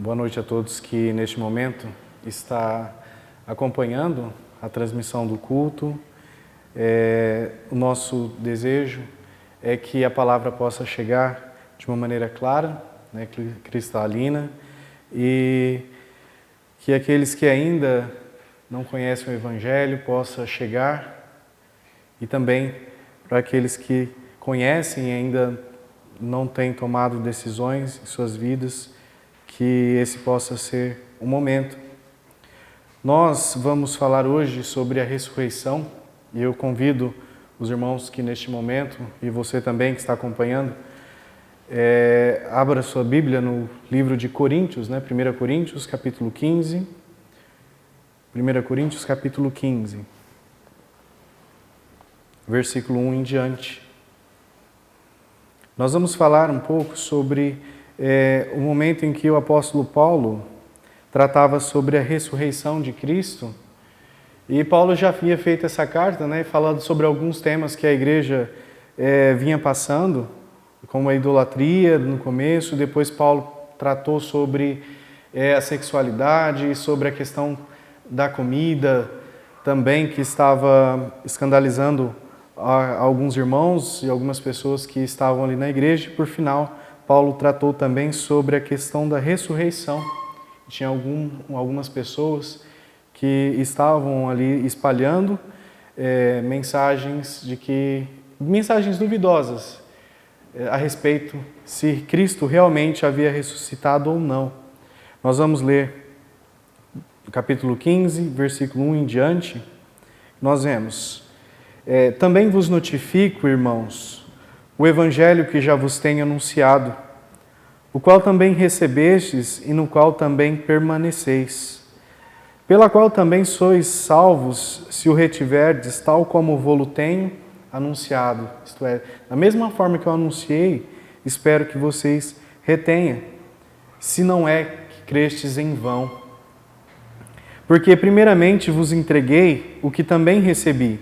Boa noite a todos que neste momento está acompanhando a transmissão do culto. O nosso desejo é que a palavra possa chegar de uma maneira clara, cristalina, e que aqueles que ainda não conhecem o Evangelho possam chegar, e também para aqueles que conhecem e ainda não têm tomado decisões em suas vidas, que esse possa ser o momento. Nós vamos falar hoje sobre a ressurreição, e eu convido os irmãos que neste momento, e você também que está acompanhando, abra sua Bíblia no livro de Coríntios, 1 Coríntios, capítulo 15. 1 Coríntios, capítulo 15, versículo 1 em diante. Nós vamos falar um pouco sobre o momento em que o apóstolo Paulo tratava sobre a ressurreição de Cristo. E Paulo já havia feito essa carta, falando sobre alguns temas que a igreja vinha passando, como a idolatria no começo. Depois Paulo tratou sobre a sexualidade, sobre a questão da comida também, que estava escandalizando alguns irmãos e algumas pessoas que estavam ali na igreja. E por final, Paulo tratou também sobre a questão da ressurreição. Tinha algumas pessoas que estavam ali espalhando mensagens duvidosas a respeito se Cristo realmente havia ressuscitado ou não. Nós vamos ler capítulo 15, versículo 1 em diante. Nós vemos: também vos notifico, irmãos, o evangelho que já vos tenho anunciado, o qual também recebestes e no qual também permaneceis, pela qual também sois salvos, se o retiverdes, tal como vô-lo tenho anunciado. Isto é, da mesma forma que eu anunciei, espero que vocês retenham, se não é que crestes em vão. Porque primeiramente vos entreguei o que também recebi,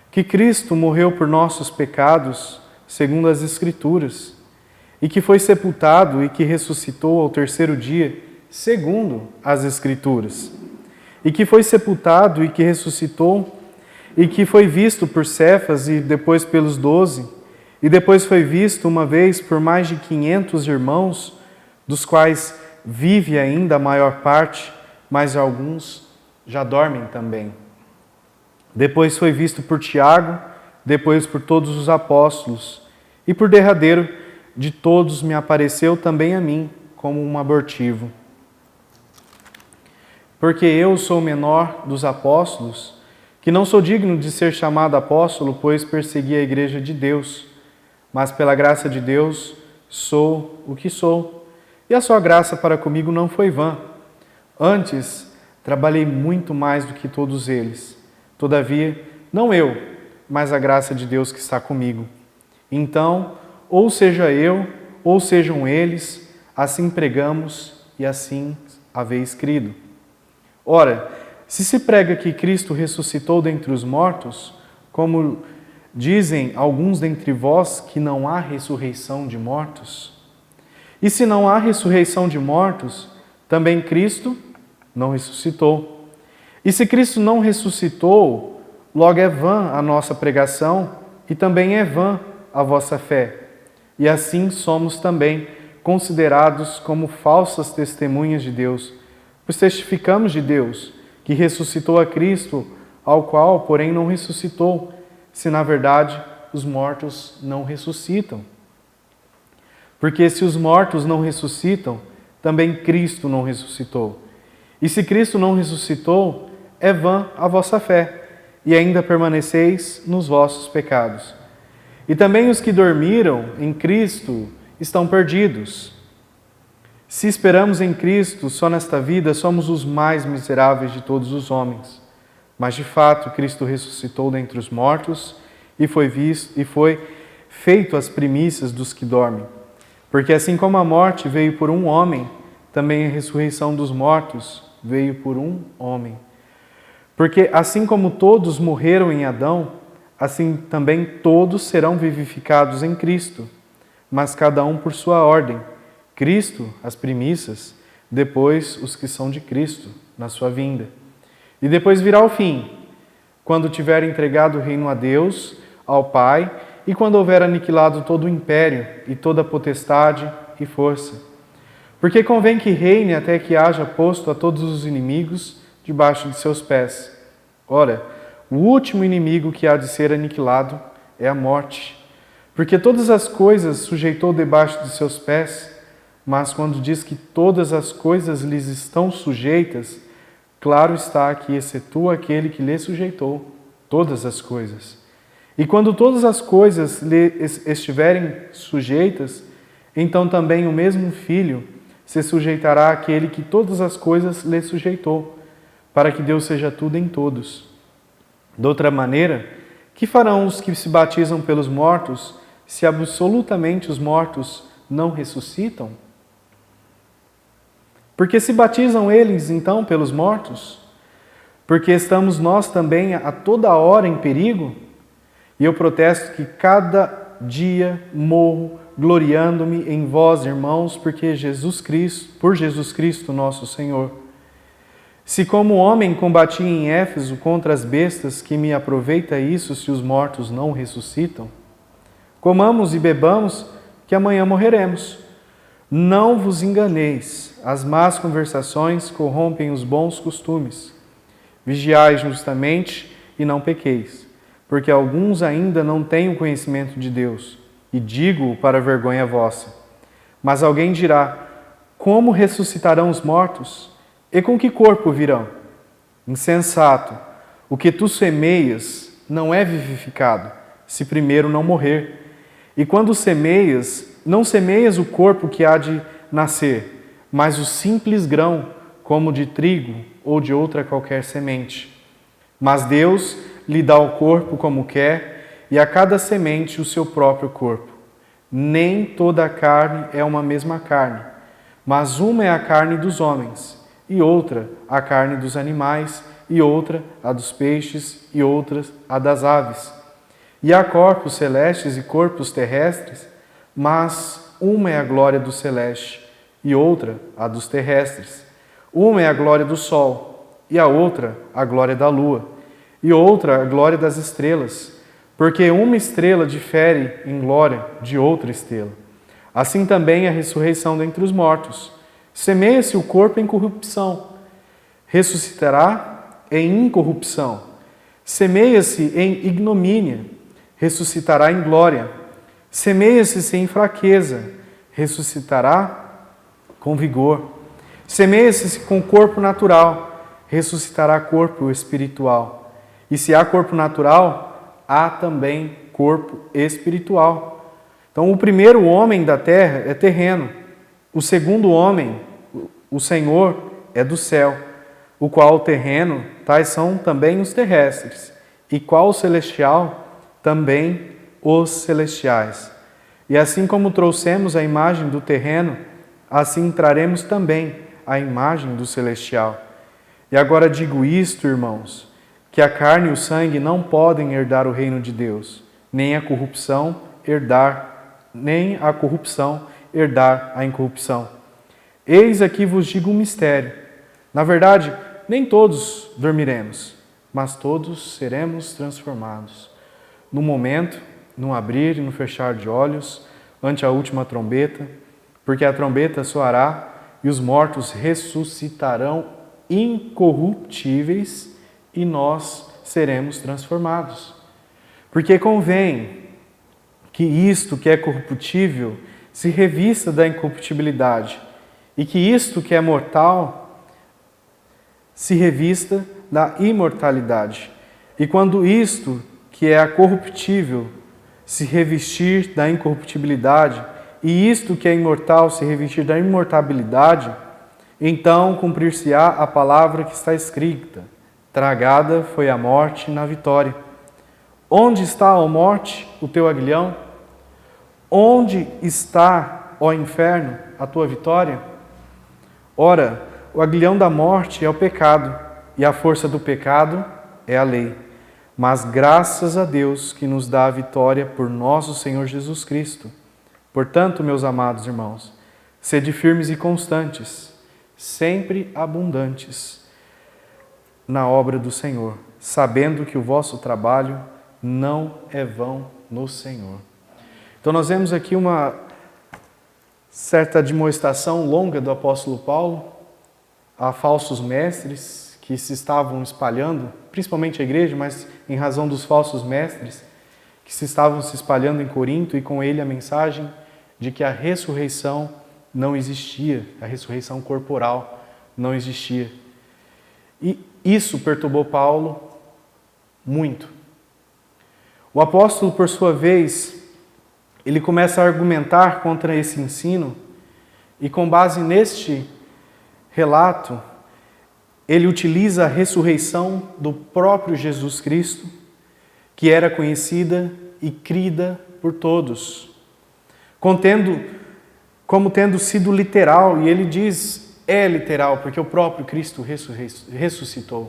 que Cristo morreu por nossos pecados, segundo as Escrituras, e que foi sepultado e que ressuscitou ao terceiro dia, segundo as Escrituras, e que foi sepultado e que ressuscitou, e que foi visto por Cefas e depois pelos 12, e depois foi visto uma vez por mais de 500 irmãos, dos quais vive ainda a maior parte, mas alguns já dormem também. Depois foi visto por Tiago, depois por todos os apóstolos, e por derradeiro de todos me apareceu também a mim, como um abortivo. Porque eu sou o menor dos apóstolos, que não sou digno de ser chamado apóstolo, pois persegui a igreja de Deus, mas pela graça de Deus sou o que sou. E a sua graça para comigo não foi vã. Antes, trabalhei muito mais do que todos eles. Todavia, não eu, mas a graça de Deus que está comigo. Então, ou seja eu, ou sejam eles, assim pregamos e assim haveis crido. Ora, se prega que Cristo ressuscitou dentre os mortos, como dizem alguns dentre vós que não há ressurreição de mortos? E se não há ressurreição de mortos, também Cristo não ressuscitou. E se Cristo não ressuscitou, logo é vã a nossa pregação e também é vã a vossa fé. E assim somos também considerados como falsas testemunhas de Deus, pois testificamos de Deus que ressuscitou a Cristo, ao qual, porém, não ressuscitou, se na verdade os mortos não ressuscitam. Porque se os mortos não ressuscitam, também Cristo não ressuscitou. E se Cristo não ressuscitou, é vã a vossa fé, e ainda permaneceis nos vossos pecados. E também os que dormiram em Cristo estão perdidos. Se esperamos em Cristo só nesta vida, somos os mais miseráveis de todos os homens. Mas de fato, Cristo ressuscitou dentre os mortos e foi feito as primícias dos que dormem. Porque assim como a morte veio por um homem, também a ressurreição dos mortos veio por um homem. Porque assim como todos morreram em Adão, assim também todos serão vivificados em Cristo, mas cada um por sua ordem. Cristo, as primícias, depois os que são de Cristo, na sua vinda. E depois virá o fim, quando tiver entregado o reino a Deus, ao Pai, e quando houver aniquilado todo o império e toda a potestade e força. Porque convém que reine até que haja posto a todos os inimigos debaixo de seus pés. Ora, o último inimigo que há de ser aniquilado é a morte. Porque todas as coisas sujeitou debaixo de seus pés, mas quando diz que todas as coisas lhes estão sujeitas, claro está que excetua aquele que lhe sujeitou todas as coisas. E quando todas as coisas lhe estiverem sujeitas, então também o mesmo Filho se sujeitará àquele que todas as coisas lhe sujeitou, para que Deus seja tudo em todos. De outra maneira, que farão os que se batizam pelos mortos, se absolutamente os mortos não ressuscitam? Porque se batizam eles, então, pelos mortos? Porque estamos nós também a toda hora em perigo? E eu protesto que cada dia morro, gloriando-me em vós, irmãos, por Jesus Cristo, nosso Senhor. Se como homem combati em Éfeso contra as bestas, que me aproveita isso se os mortos não ressuscitam? Comamos e bebamos, que amanhã morreremos. Não vos enganeis, as más conversações corrompem os bons costumes. Vigiai justamente e não pequeis, porque alguns ainda não têm o conhecimento de Deus, e digo-o para vergonha vossa. Mas alguém dirá: como ressuscitarão os mortos? E com que corpo virão? Insensato, o que tu semeias não é vivificado, se primeiro não morrer. E quando semeias, não semeias o corpo que há de nascer, mas o simples grão, como de trigo ou de outra qualquer semente. Mas Deus lhe dá o corpo como quer, e a cada semente o seu próprio corpo. Nem toda a carne é uma mesma carne, mas uma é a carne dos homens, e outra a carne dos animais, e outra a dos peixes, e outra a das aves. E há corpos celestes e corpos terrestres, mas uma é a glória do celeste, e outra a dos terrestres. Uma é a glória do sol, e a outra a glória da lua, e outra a glória das estrelas, porque uma estrela difere em glória de outra estrela. Assim também a ressurreição dentre os mortos. Semeia-se o corpo em corrupção, ressuscitará em incorrupção. Semeia-se em ignomínia, ressuscitará em glória. Semeia-se em fraqueza, ressuscitará com vigor. Semeia-se com corpo natural, ressuscitará corpo espiritual. E se há corpo natural, há também corpo espiritual. Então, o primeiro homem da terra é terreno. O segundo homem, o Senhor, é do céu, o qual o terreno, tais são também os terrestres, e qual o celestial, também os celestiais. E assim como trouxemos a imagem do terreno, assim traremos também a imagem do celestial. E agora digo isto, irmãos, que a carne e o sangue não podem herdar o reino de Deus, nem a corrupção herdar a incorrupção. Eis aqui vos digo um mistério. Na verdade, nem todos dormiremos, mas todos seremos transformados. No momento, no abrir e no fechar de olhos, ante a última trombeta, porque a trombeta soará e os mortos ressuscitarão incorruptíveis e nós seremos transformados. Porque convém que isto que é corruptível se revista da incorruptibilidade e que isto que é mortal se revista da imortalidade. E quando isto que é corruptível se revestir da incorruptibilidade e isto que é imortal se revestir da imortalidade, então cumprir-se-á a palavra que está escrita: tragada foi a morte na vitória. Onde está, ó morte, o teu aguilhão? Onde está, ó inferno, a tua vitória? Ora, o aguilhão da morte é o pecado, e a força do pecado é a lei. Mas graças a Deus que nos dá a vitória por nosso Senhor Jesus Cristo. Portanto, meus amados irmãos, sede firmes e constantes, sempre abundantes na obra do Senhor, sabendo que o vosso trabalho não é vão no Senhor. Então nós vemos aqui uma certa admoestação longa do apóstolo Paulo a falsos mestres que se estavam espalhando, principalmente a igreja, mas em razão dos falsos mestres que se estavam se espalhando em Corinto, e com ele a mensagem de que a ressurreição não existia, a ressurreição corporal não existia. E isso perturbou Paulo muito. O apóstolo, por sua vez, ele começa a argumentar contra esse ensino, e com base neste relato, ele utiliza a ressurreição do próprio Jesus Cristo, que era conhecida e crida por todos, como tendo sido literal, e ele diz, é literal, porque o próprio Cristo ressuscitou.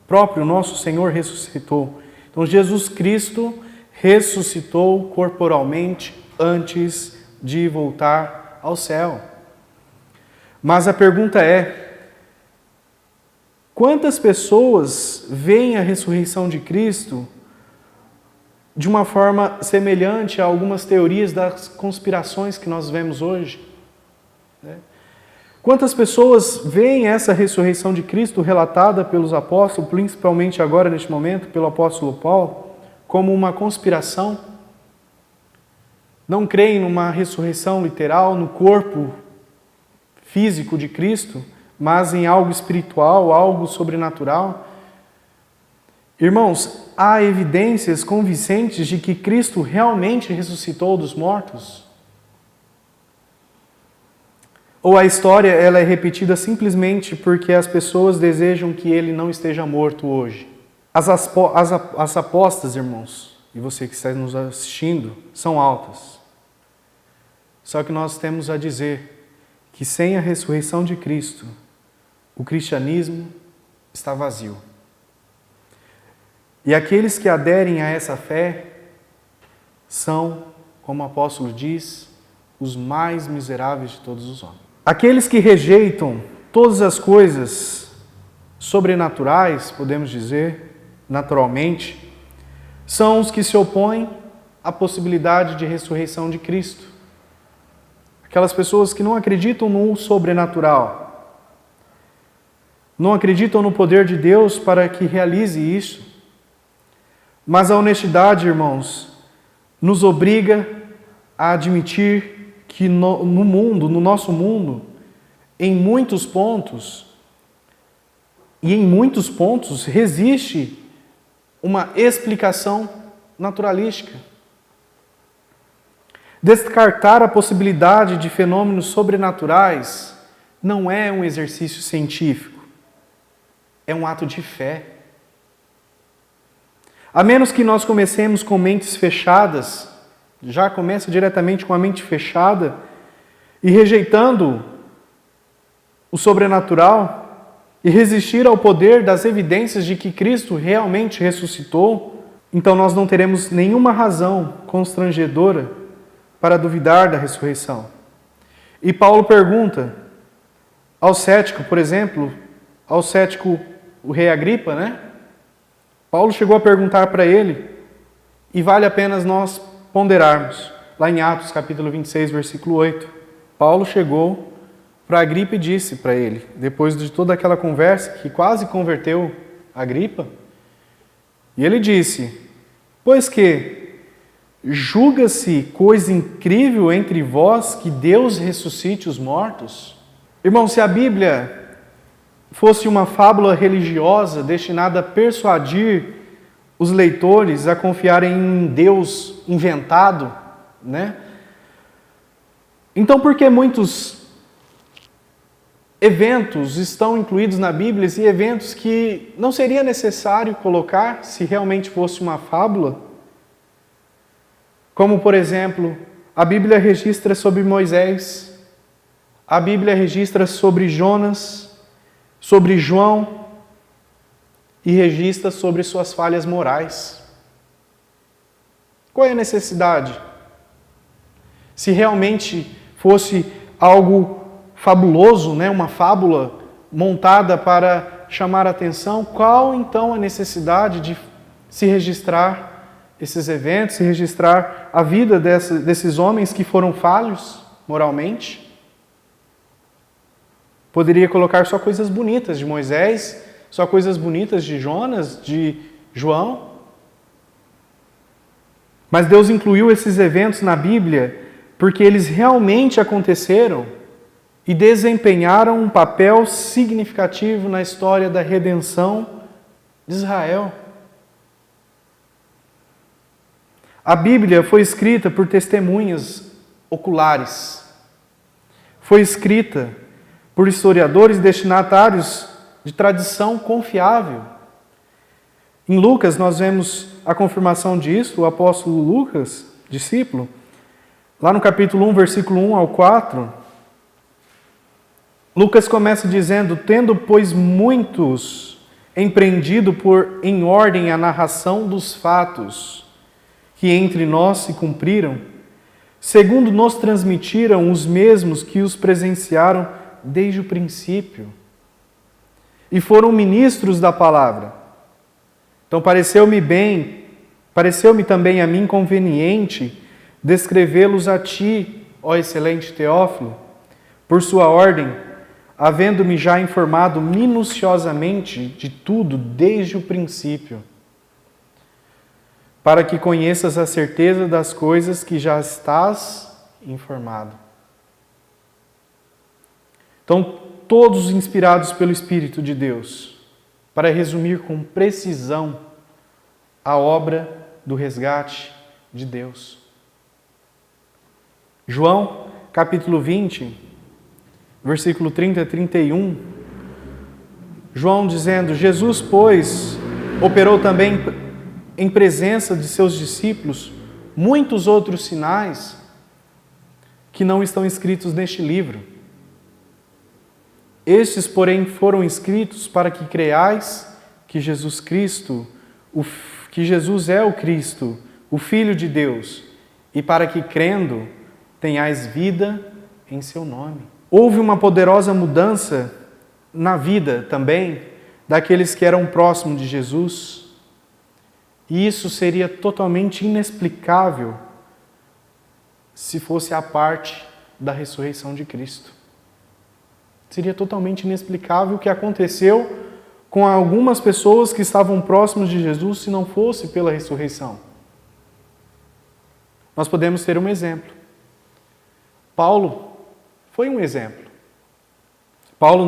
O próprio nosso Senhor ressuscitou. Então Jesus Cristo ressuscitou corporalmente antes de voltar ao céu. Mas a pergunta é, quantas pessoas veem a ressurreição de Cristo de uma forma semelhante a algumas teorias das conspirações que nós vemos hoje? Quantas pessoas veem essa ressurreição de Cristo relatada pelos apóstolos, principalmente agora neste momento pelo apóstolo Paulo, como uma conspiração? Não creem numa ressurreição literal, no corpo físico de Cristo, mas em algo espiritual, algo sobrenatural? Irmãos, há evidências convincentes de que Cristo realmente ressuscitou dos mortos? Ou a história ela é repetida simplesmente porque as pessoas desejam que ele não esteja morto hoje? As apostas, irmãos, e você que está nos assistindo, são altas. Só que nós temos a dizer que sem a ressurreição de Cristo, o cristianismo está vazio. E aqueles que aderem a essa fé são, como o apóstolo diz, os mais miseráveis de todos os homens. Aqueles que rejeitam todas as coisas sobrenaturais, podemos dizer, naturalmente, são os que se opõem à possibilidade de ressurreição de Cristo. Aquelas pessoas que não acreditam no sobrenatural, não acreditam no poder de Deus para que realize isso. Mas a honestidade, irmãos, nos obriga a admitir que no nosso mundo, em muitos pontos, resiste uma explicação naturalística. Descartar a possibilidade de fenômenos sobrenaturais não é um exercício científico, é um ato de fé. A menos que nós comecemos com mentes fechadas, já começa diretamente com a mente fechada e rejeitando o sobrenatural e resistir ao poder das evidências de que Cristo realmente ressuscitou, então nós não teremos nenhuma razão constrangedora para duvidar da ressurreição. E Paulo pergunta ao cético, por exemplo, ao cético, o rei Agripa, né? Paulo chegou a perguntar para ele, e vale a pena nós ponderarmos, lá em Atos capítulo 26, versículo 8. Paulo chegou para Agripa e disse para ele, depois de toda aquela conversa que quase converteu Agripa, e ele disse, pois que julga-se coisa incrível entre vós que Deus ressuscite os mortos? Irmão, se a Bíblia fosse uma fábula religiosa destinada a persuadir os leitores a confiarem em um Deus inventado, né? Então por que muitos eventos estão incluídos na Bíblia e eventos que não seria necessário colocar se realmente fosse uma fábula? Como, por exemplo, a Bíblia registra sobre Moisés, a Bíblia registra sobre Jonas, sobre João e registra sobre suas falhas morais. Qual é a necessidade? Se realmente fosse algo fabuloso, né? Uma fábula montada para chamar a atenção, qual então a necessidade de se registrar esses eventos, se registrar a vida desses homens que foram falhos moralmente? Poderia colocar só coisas bonitas de Moisés, só coisas bonitas de Jonas, de João. Mas Deus incluiu esses eventos na Bíblia porque eles realmente aconteceram e desempenharam um papel significativo na história da redenção de Israel. A Bíblia foi escrita por testemunhas oculares. Foi escrita por historiadores destinatários de tradição confiável. Em Lucas nós vemos a confirmação disso, o apóstolo Lucas, discípulo, lá no capítulo 1, versículo 1 ao 4, Lucas começa dizendo: tendo, pois, muitos empreendido por em ordem a narração dos fatos que entre nós se cumpriram, segundo nos transmitiram os mesmos que os presenciaram desde o princípio, e foram ministros da palavra. Então pareceu-me também a mim conveniente descrevê-los a ti, ó excelente Teófilo, por sua ordem, havendo-me já informado minuciosamente de tudo desde o princípio, para que conheças a certeza das coisas que já estás informado. Então, todos inspirados pelo Espírito de Deus, para resumir com precisão a obra do resgate de Deus. João, capítulo 20, versículo 30 a 31, João dizendo: Jesus, pois, operou também em presença de seus discípulos muitos outros sinais que não estão escritos neste livro. Estes, porém, foram escritos para que creiais que Jesus é o Cristo, o Filho de Deus, e para que, crendo, tenhais vida em seu nome. Houve uma poderosa mudança na vida também daqueles que eram próximos de Jesus, e isso seria totalmente inexplicável se fosse a parte da ressurreição de Cristo. Seria totalmente inexplicável o que aconteceu com algumas pessoas que estavam próximas de Jesus se não fosse pela ressurreição. Nós podemos ter um exemplo. Paulo foi um exemplo. Paulo,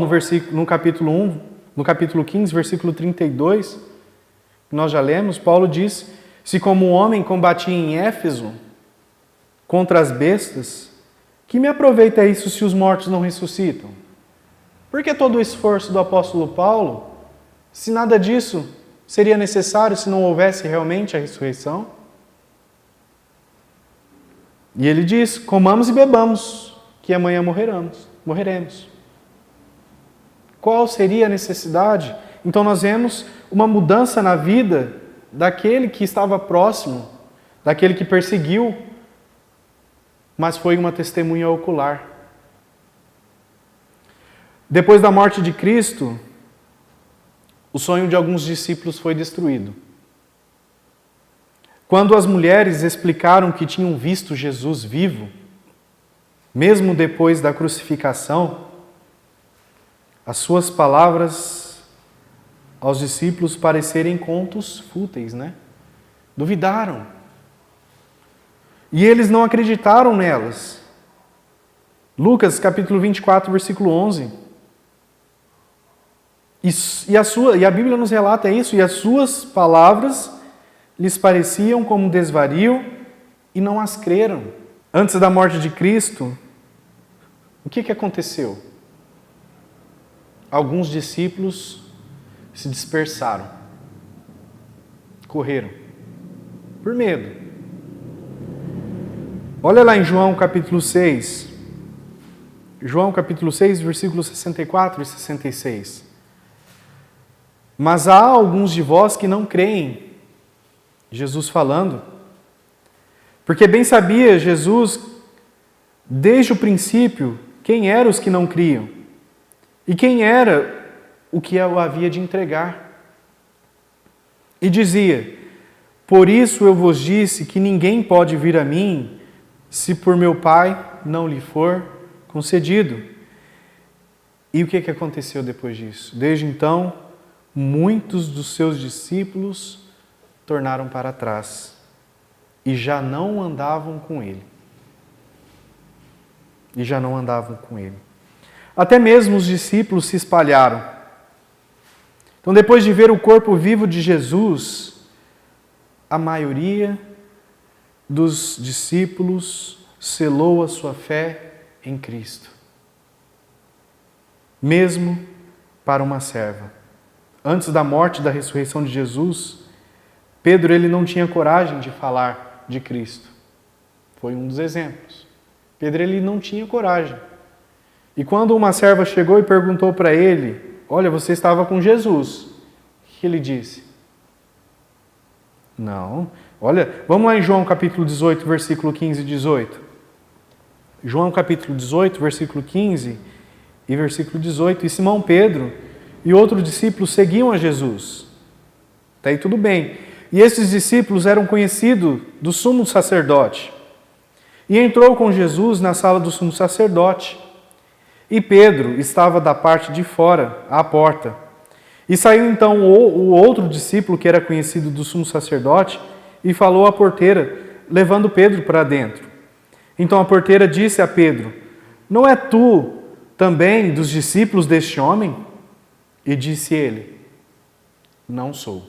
no capítulo 1, no capítulo 15, versículo 32, que nós já lemos, Paulo diz: se como um homem combatia em Éfeso contra as bestas, que me aproveita isso se os mortos não ressuscitam? Por que todo o esforço do apóstolo Paulo, se nada disso seria necessário se não houvesse realmente a ressurreição? E ele diz: comamos e bebamos, que amanhã morreremos. Qual seria a necessidade? Então nós vemos uma mudança na vida daquele que estava próximo, daquele que perseguiu, mas foi uma testemunha ocular. Depois da morte de Cristo, o sonho de alguns discípulos foi destruído. Quando as mulheres explicaram que tinham visto Jesus vivo, mesmo depois da crucificação, as suas palavras aos discípulos parecerem contos fúteis, né? Duvidaram. E eles não acreditaram nelas. Lucas, capítulo 24, versículo 11. E a Bíblia nos relata isso, e as suas palavras lhes pareciam como desvario e não as creram. Antes da morte de Cristo, o que aconteceu? Alguns discípulos se dispersaram, correram, por medo. Olha lá em João capítulo 6, versículos 64 e 66. Mas há alguns de vós que não creem, Jesus falando, porque bem sabia Jesus, desde o princípio, quem eram os que não criam? E quem era o que o havia de entregar? E dizia: por isso eu vos disse que ninguém pode vir a mim se por meu Pai não lhe for concedido. E o que aconteceu depois disso? Desde então, muitos dos seus discípulos tornaram para trás e já não andavam com ele. Até mesmo os discípulos se espalharam. Então, depois de ver o corpo vivo de Jesus, a maioria dos discípulos selou a sua fé em Cristo. Mesmo para uma serva. Antes da morte e da ressurreição de Jesus, Pedro ele não tinha coragem de falar de Cristo. Foi um dos exemplos. Pedro ele não tinha coragem. E quando uma serva chegou e perguntou para ele: olha, você estava com Jesus. O que ele disse? Não. Olha, vamos lá em João capítulo 18, versículo 15 e 18. João capítulo 18, versículo 15 e versículo 18. E Simão Pedro e outro discípulo seguiam a Jesus. Até aí tudo bem. E esses discípulos eram conhecidos do sumo sacerdote. E entrou com Jesus na sala do sumo sacerdote. E Pedro estava da parte de fora, à porta. E saiu então o outro discípulo, que era conhecido do sumo sacerdote, e falou à porteira, levando Pedro para dentro. Então a porteira disse a Pedro: não é tu também dos discípulos deste homem? E disse ele: não sou.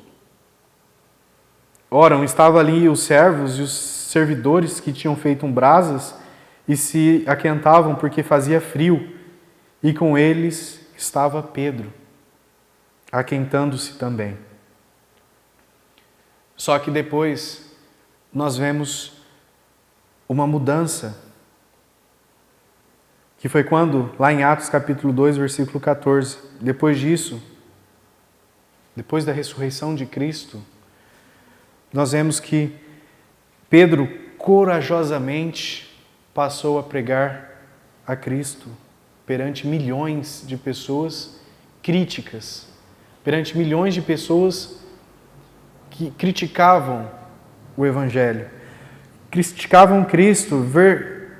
Ora, estavam ali os servos e os servidores que tinham feito brasas e se aquentavam porque fazia frio. E com eles estava Pedro, aquentando-se também. Só que depois nós vemos uma mudança, que foi quando, lá em Atos capítulo 2, versículo 14, depois disso, depois da ressurreição de Cristo, nós vemos que Pedro corajosamente passou a pregar a Cristo perante milhões de pessoas críticas, perante milhões de pessoas que criticavam o Evangelho, criticavam Cristo.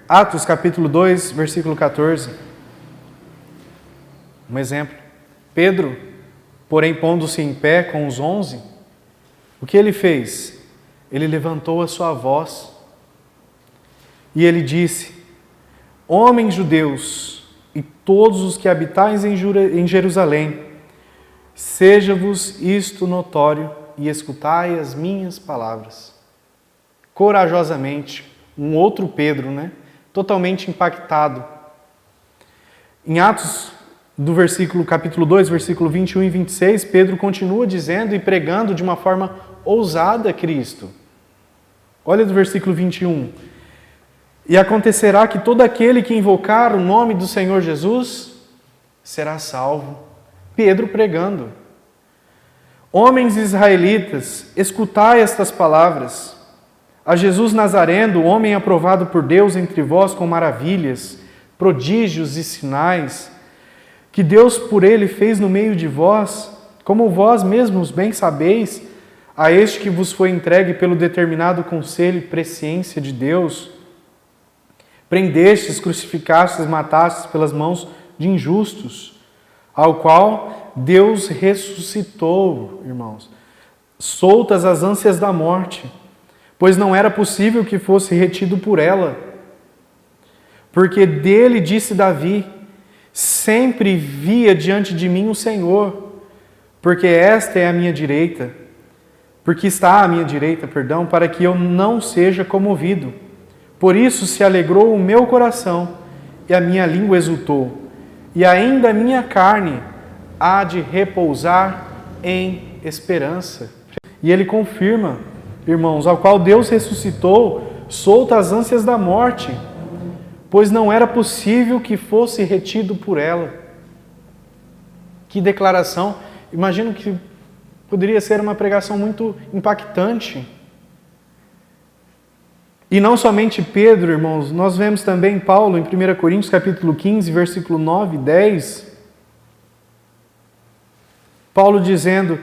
Atos capítulo 2, versículo 14. Um exemplo. Pedro, porém, pondo-se em pé com os 11, o que ele fez? Ele levantou a sua voz e ele disse: homens judeus e todos os que habitais em Jerusalém, seja-vos isto notório e escutai as minhas palavras. Corajosamente, um outro Pedro, totalmente impactado. Em Atos do capítulo 2, versículo 21 e 26, Pedro continua dizendo e pregando de uma forma ousada Cristo. Olha do versículo 21. E acontecerá que todo aquele que invocar o nome do Senhor Jesus será salvo. Pedro pregando. Homens israelitas, escutai estas palavras. A Jesus Nazareno, o homem aprovado por Deus entre vós com maravilhas, prodígios e sinais, que Deus por ele fez no meio de vós, como vós mesmos bem sabeis, a este que vos foi entregue pelo determinado conselho e presciência de Deus, prendestes, crucificastes, matastes pelas mãos de injustos, ao qual Deus ressuscitou, irmãos, soltas as ânsias da morte, pois não era possível que fosse retido por ela. Porque dele disse Davi: sempre via diante de mim o Senhor, porque esta é a minha direita, porque está à minha direita, para que eu não seja comovido. Por isso se alegrou o meu coração e a minha língua exultou, e ainda a minha carne há de repousar em esperança. E ele confirma, irmãos, ao qual Deus ressuscitou, solta as ânsias da morte, pois não era possível que fosse retido por ela. Que declaração! Imagino que poderia ser uma pregação muito impactante. E não somente Pedro, irmãos, nós vemos também Paulo em 1 Coríntios capítulo 15, versículo 9 e 10. Paulo dizendo: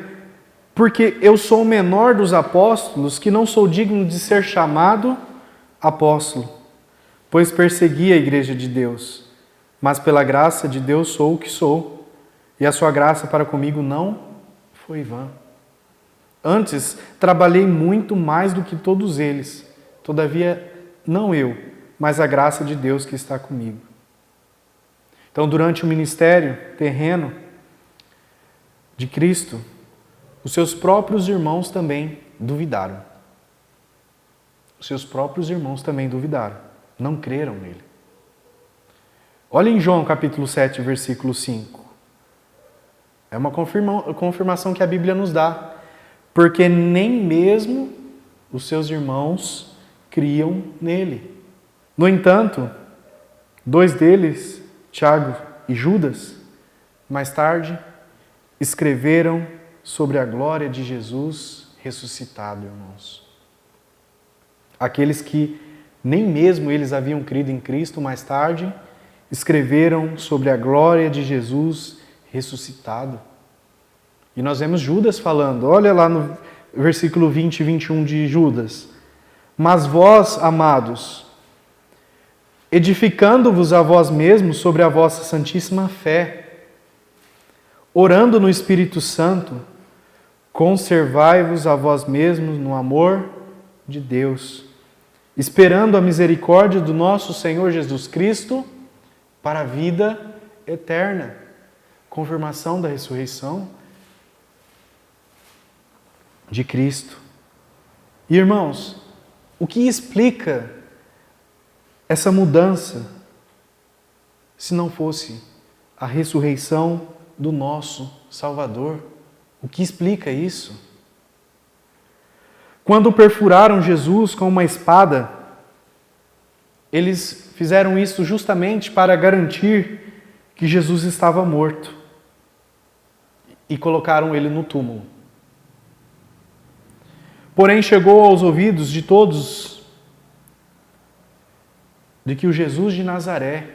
porque eu sou o menor dos apóstolos, que não sou digno de ser chamado apóstolo, pois persegui a igreja de Deus, mas pela graça de Deus sou o que sou, e a sua graça para comigo não foi vã. Antes, trabalhei muito mais do que todos eles. Todavia, não eu, mas a graça de Deus que está comigo. Então, durante o ministério terreno de Cristo, os seus próprios irmãos também duvidaram. Os seus próprios irmãos também duvidaram. Não creram nele. Olha em João capítulo 7, versículo 5. É uma confirmação que a Bíblia nos dá. Porque nem mesmo os seus irmãos criam nele. No entanto, 2 deles, Tiago e Judas, mais tarde, escreveram sobre a glória de Jesus ressuscitado, irmãos. Aqueles que nem mesmo eles haviam crido em Cristo, mais tarde, escreveram sobre a glória de Jesus ressuscitado. E nós vemos Judas falando, olha lá no versículo 20 e 21 de Judas. Mas vós, amados, edificando-vos a vós mesmos sobre a vossa santíssima fé, orando no Espírito Santo, conservai-vos a vós mesmos no amor de Deus, esperando a misericórdia do nosso Senhor Jesus Cristo para a vida eterna. Confirmação da ressurreição de Cristo. E, irmãos, o que explica essa mudança se não fosse a ressurreição do nosso Salvador? O que explica isso? Quando perfuraram Jesus com uma espada, eles fizeram isso justamente para garantir que Jesus estava morto e colocaram ele no túmulo. Porém, chegou aos ouvidos de todos de que o Jesus de Nazaré,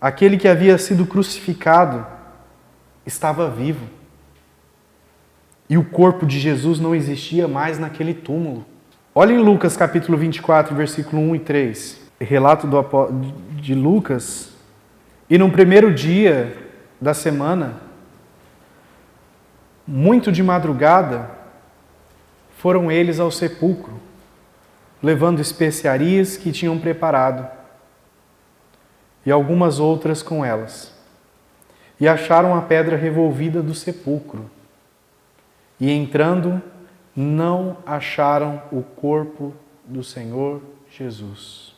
aquele que havia sido crucificado, estava vivo. E o corpo de Jesus não existia mais naquele túmulo. Olha em Lucas capítulo 24, versículo 1 e 3. Relato de Lucas. E no primeiro dia da semana, muito de madrugada, foram eles ao sepulcro, levando especiarias que tinham preparado, e algumas outras com elas. E acharam a pedra revolvida do sepulcro. E entrando, não acharam o corpo do Senhor Jesus.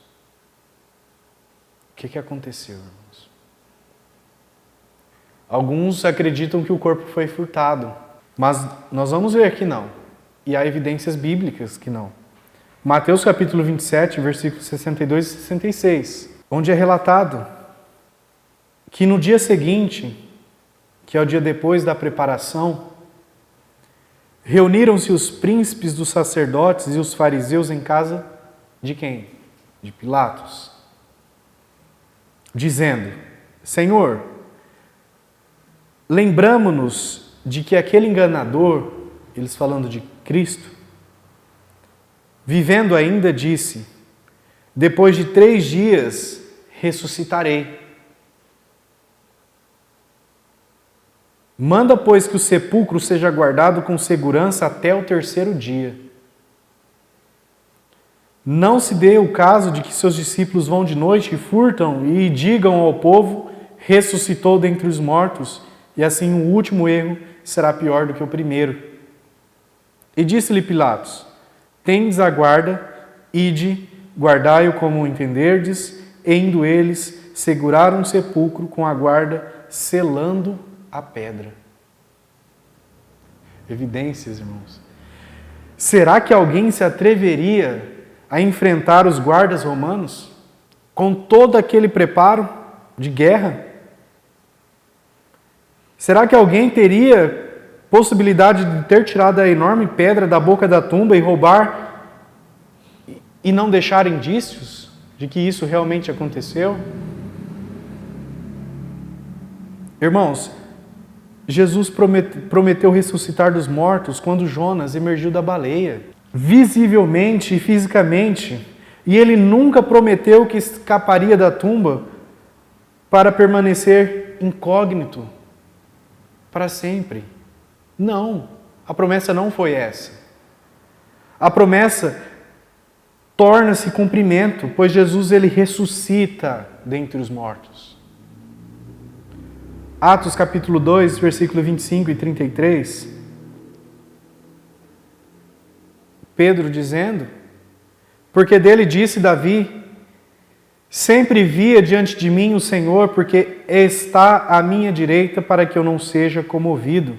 O que aconteceu, irmãos? Alguns acreditam que o corpo foi furtado, mas nós vamos ver que não. E há evidências bíblicas que não. Mateus capítulo 27, versículos 62 e 66, onde é relatado que no dia seguinte, que é o dia depois da preparação, reuniram-se os príncipes dos sacerdotes e os fariseus em casa de quem? De Pilatos. Dizendo: Senhor, lembramo-nos de que aquele enganador, eles falando de Cristo, vivendo ainda disse: depois de 3 dias ressuscitarei. Manda, pois, que o sepulcro seja guardado com segurança até o 3º dia. Não se dê o caso de que seus discípulos vão de noite e furtam e digam ao povo: ressuscitou dentre os mortos, e assim o último erro será pior do que o primeiro. E disse-lhe Pilatos: tendes a guarda, ide, guardai-o como entenderdes. E indo eles, seguraram o sepulcro com a guarda, selando a pedra. Evidências, irmãos. Será que alguém se atreveria a enfrentar os guardas romanos com todo aquele preparo de guerra? Será que alguém teria possibilidade de ter tirado a enorme pedra da boca da tumba e roubar e não deixar indícios de que isso realmente aconteceu? Irmãos, Jesus prometeu ressuscitar dos mortos quando Jonas emergiu da baleia, visivelmente e fisicamente, e ele nunca prometeu que escaparia da tumba para permanecer incógnito para sempre. Não, a promessa não foi essa. A promessa torna-se cumprimento, pois Jesus ele ressuscita dentre os mortos. Atos capítulo 2, versículo 25 e 33. Pedro dizendo: porque dele disse Davi: sempre via diante de mim o Senhor, porque está à minha direita para que eu não seja comovido.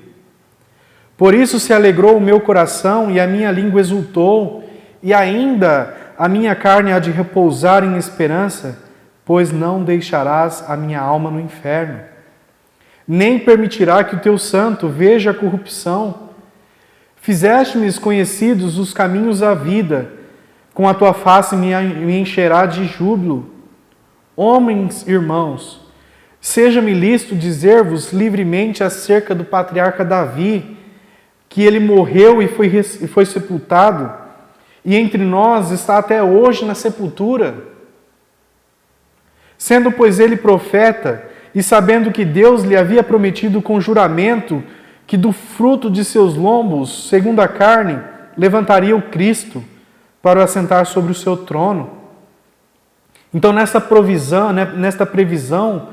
Por isso se alegrou o meu coração e a minha língua exultou, e ainda a minha carne há de repousar em esperança, pois não deixarás a minha alma no inferno, nem permitirá que o teu santo veja a corrupção. Fizeste-me conhecidos os caminhos da vida, com a tua face me encherá de júbilo. Homens, irmãos, seja-me lícito dizer-vos livremente acerca do patriarca Davi, que ele morreu e foi sepultado, e entre nós está até hoje na sepultura. Sendo, pois, ele profeta, e sabendo que Deus lhe havia prometido com juramento que do fruto de seus lombos, segundo a carne, levantaria o Cristo para o assentar sobre o seu trono. Então, nesta previsão,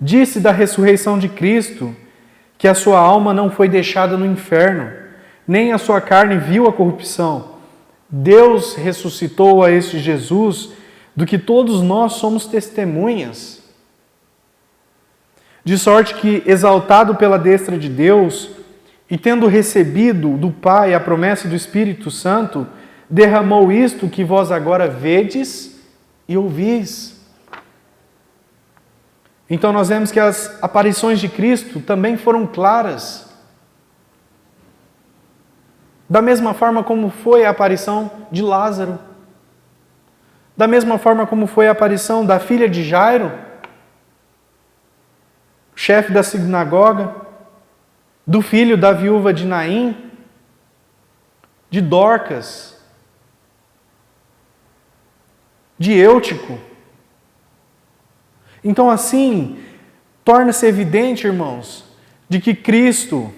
disse da ressurreição de Cristo que a sua alma não foi deixada no inferno, nem a sua carne viu a corrupção. Deus ressuscitou a este Jesus, do que todos nós somos testemunhas. De sorte que, exaltado pela destra de Deus, e tendo recebido do Pai a promessa do Espírito Santo, derramou isto que vós agora vedes e ouvis. Então nós vemos que as aparições de Cristo também foram claras. Da mesma forma como foi a aparição de Lázaro. Da mesma forma como foi a aparição da filha de Jairo, chefe da sinagoga, do filho da viúva de Naim, de Dorcas, de Eutico. Então, assim, torna-se evidente, irmãos, de que Cristo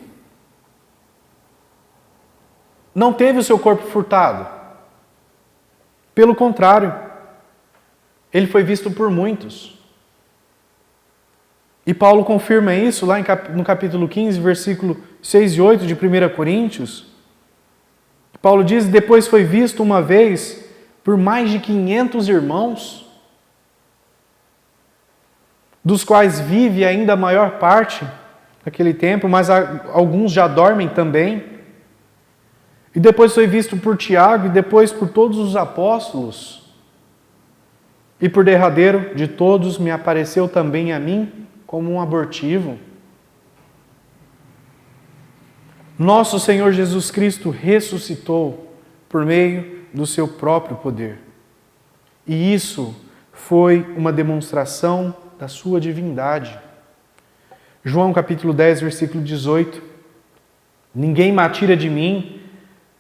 não teve o seu corpo furtado. Pelo contrário, ele foi visto por muitos. E Paulo confirma isso lá no capítulo 15, versículo 6 e 8 de 1 Coríntios. Paulo diz: depois foi visto uma vez por mais de 500 irmãos, dos quais vive ainda a maior parte naquele tempo, mas alguns já dormem também. E depois foi visto por Tiago, e depois por todos os apóstolos. E por derradeiro de todos me apareceu também a mim como um abortivo. Nosso Senhor Jesus Cristo ressuscitou por meio do seu próprio poder. E isso foi uma demonstração da sua divindade. João capítulo 10, versículo 18. Ninguém me atira de mim,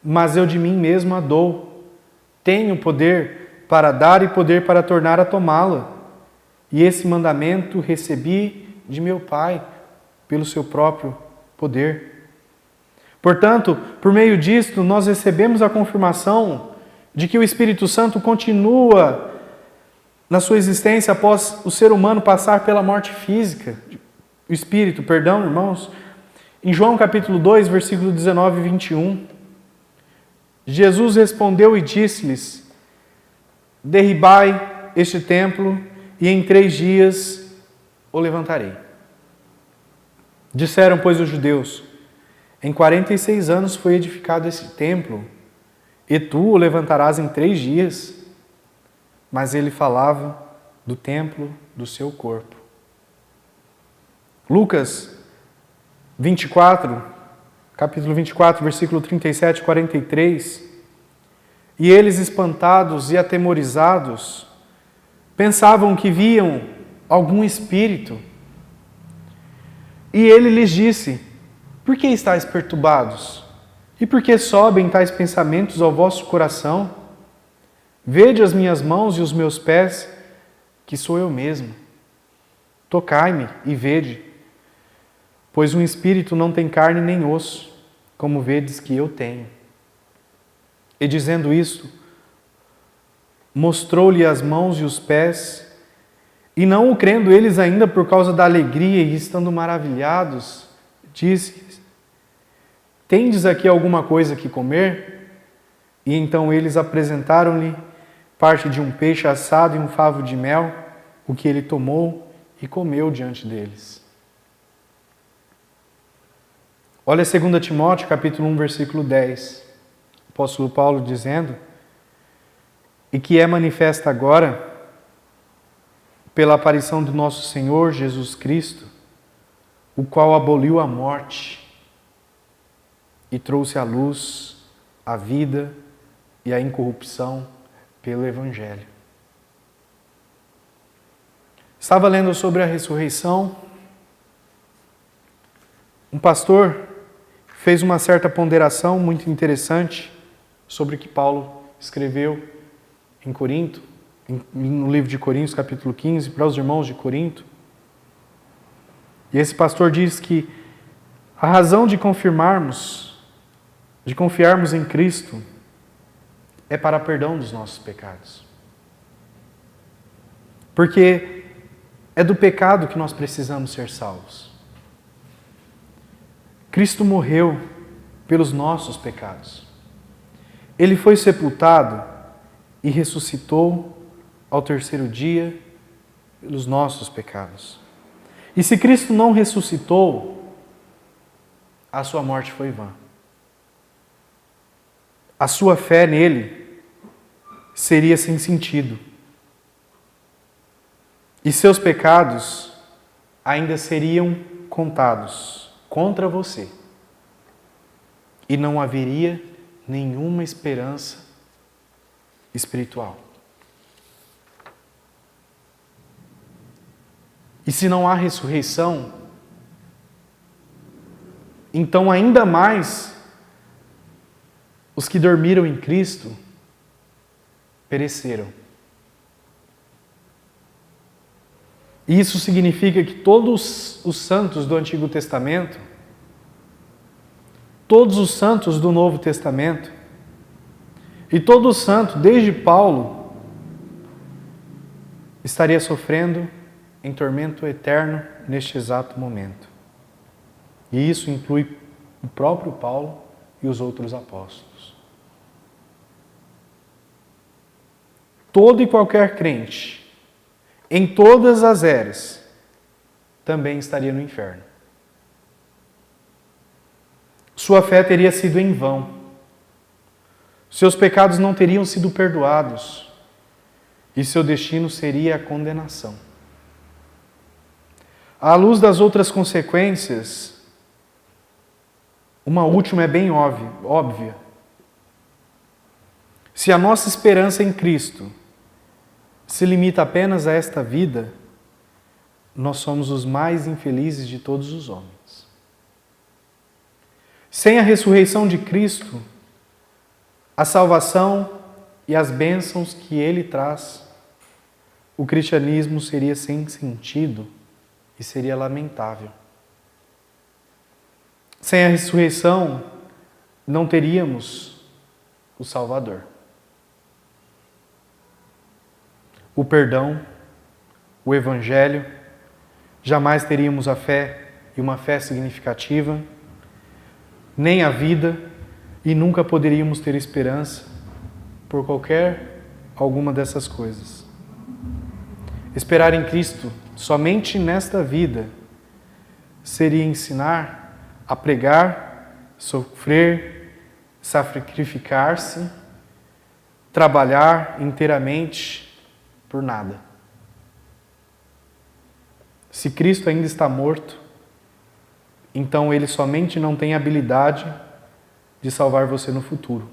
mas eu de mim mesmo a dou. Tenho poder para dar e poder para tornar a tomá-la. E esse mandamento recebi de meu Pai, pelo seu próprio poder. Portanto, por meio disto, nós recebemos a confirmação de que o Espírito Santo continua na sua existência após o ser humano passar pela morte física. O Espírito, perdão, irmãos. Em João capítulo 2, versículo 19 e 21, Jesus respondeu e disse-lhes: derribai este templo e em 3 dias o levantarei. Disseram, pois, os judeus: em 46 anos foi edificado esse templo, e tu o levantarás em 3 dias. Mas ele falava do templo do seu corpo. Lucas 24, capítulo 24, versículo 37 e 43, E eles, espantados e atemorizados, pensavam que viam algum espírito. E ele lhes disse: por que estáis perturbados? E por que sobem tais pensamentos ao vosso coração? Vede as minhas mãos e os meus pés, que sou eu mesmo. Tocai-me e vede, pois um espírito não tem carne nem osso, como vedes que eu tenho. E dizendo isto, mostrou-lhe as mãos e os pés, e não o crendo eles ainda por causa da alegria e estando maravilhados, disse: tendes aqui alguma coisa que comer? E então eles apresentaram-lhe parte de um peixe assado e um favo de mel, o que ele tomou e comeu diante deles. Olha 2 Timóteo, capítulo 1, versículo 10. O apóstolo Paulo dizendo: e que é manifesta agora pela aparição do nosso Senhor Jesus Cristo, o qual aboliu a morte e trouxe à luz a vida e a incorrupção pelo Evangelho. Estava lendo sobre a ressurreição. Um pastor fez uma certa ponderação muito interessante sobre o que Paulo escreveu em Corinto, no livro de Coríntios, capítulo 15, para os irmãos de Corinto. E esse pastor diz que a razão de confiarmos em Cristo é para perdão dos nossos pecados. Porque é do pecado que nós precisamos ser salvos. Cristo morreu pelos nossos pecados. Ele foi sepultado e ressuscitou ao terceiro dia pelos nossos pecados. E se Cristo não ressuscitou, a sua morte foi vã. A sua fé nele seria sem sentido. E seus pecados ainda seriam contados contra você. E não haveria nenhuma esperança espiritual. E se não há ressurreição, então ainda mais os que dormiram em Cristo pereceram. E isso significa que todos os santos do Antigo Testamento, todos os santos do Novo Testamento, e todo o santo, desde Paulo, estaria sofrendo em tormento eterno neste exato momento. E isso inclui o próprio Paulo e os outros apóstolos. Todo e qualquer crente, em todas as eras, também estaria no inferno. Sua fé teria sido em vão. Seus pecados não teriam sido perdoados. E seu destino seria a condenação. À luz das outras consequências, uma última é bem óbvia. Se a nossa esperança em Cristo se limita apenas a esta vida, nós somos os mais infelizes de todos os homens. Sem a ressurreição de Cristo, a salvação e as bênçãos que Ele traz, o cristianismo seria sem sentido e seria lamentável. Sem a ressurreição, não teríamos o Salvador. O perdão, o Evangelho, jamais teríamos a fé e uma fé significativa, nem a vida, e nunca poderíamos ter esperança por alguma dessas coisas. Esperar em Cristo somente nesta vida seria ensinar a pregar, sofrer, sacrificar-se, trabalhar inteiramente por nada. Se Cristo ainda está morto, então Ele somente não tem habilidade de salvar você no futuro.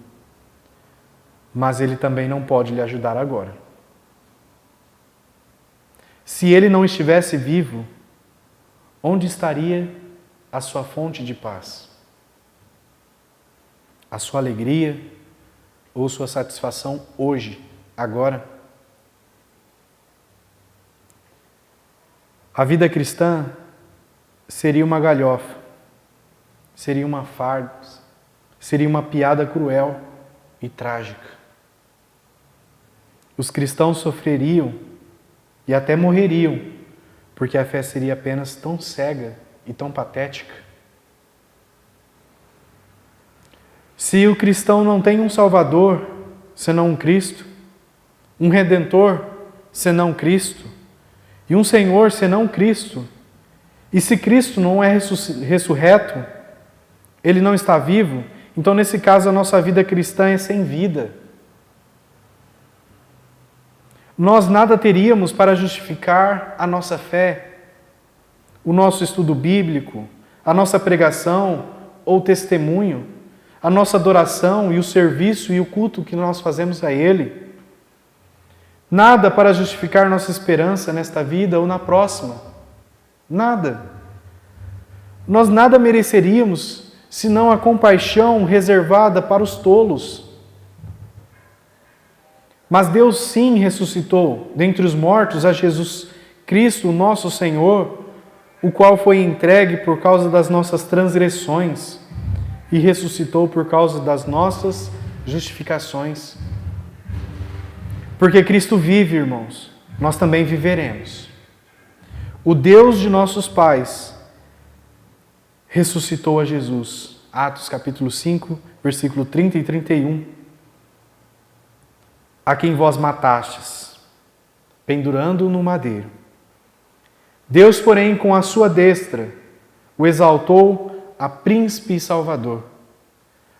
mas ele também não pode lhe ajudar agora. Se ele não estivesse vivo, onde estaria a sua fonte de paz? A sua alegria ou sua satisfação hoje, agora? A vida cristã seria uma galhofa, seria uma farsa, seria uma piada cruel e trágica. Os cristãos sofreriam e até morreriam, porque a fé seria apenas tão cega e tão patética. Se o cristão não tem um Salvador, senão um Cristo, um Redentor, senão Cristo, e um Senhor, senão Cristo, e se Cristo não é ressurreto, Ele não está vivo, então nesse caso a nossa vida cristã é sem vida. Nós nada teríamos para justificar a nossa fé, o nosso estudo bíblico, a nossa pregação ou testemunho, a nossa adoração e o serviço e o culto que nós fazemos a Ele. Nada para justificar nossa esperança nesta vida ou na próxima. Nada. Nós nada mereceríamos senão a compaixão reservada para os tolos. Mas Deus sim ressuscitou dentre os mortos a Jesus Cristo, o nosso Senhor, o qual foi entregue por causa das nossas transgressões e ressuscitou por causa das nossas justificações. Porque Cristo vive, irmãos, nós também viveremos. O Deus de nossos pais ressuscitou a Jesus. Atos capítulo 5, versículo 30 e 31. A quem vós matastes, pendurando no madeiro. Deus, porém, com a sua destra, o exaltou a príncipe e salvador,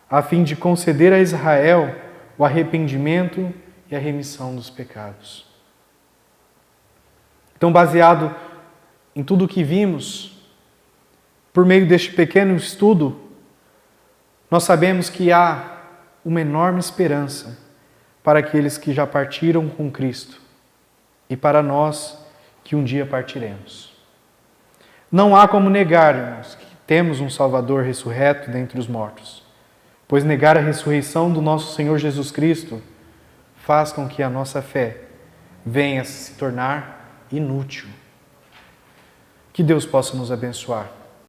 a fim de conceder a Israel o arrependimento e a remissão dos pecados. Então, baseado em tudo o que vimos, por meio deste pequeno estudo, nós sabemos que há uma enorme esperança para aqueles que já partiram com Cristo e para nós que um dia partiremos. Não há como negar, irmãos, que temos um Salvador ressurreto dentre os mortos, pois negar a ressurreição do nosso Senhor Jesus Cristo faz com que a nossa fé venha a se tornar inútil. Que Deus possa nos abençoar.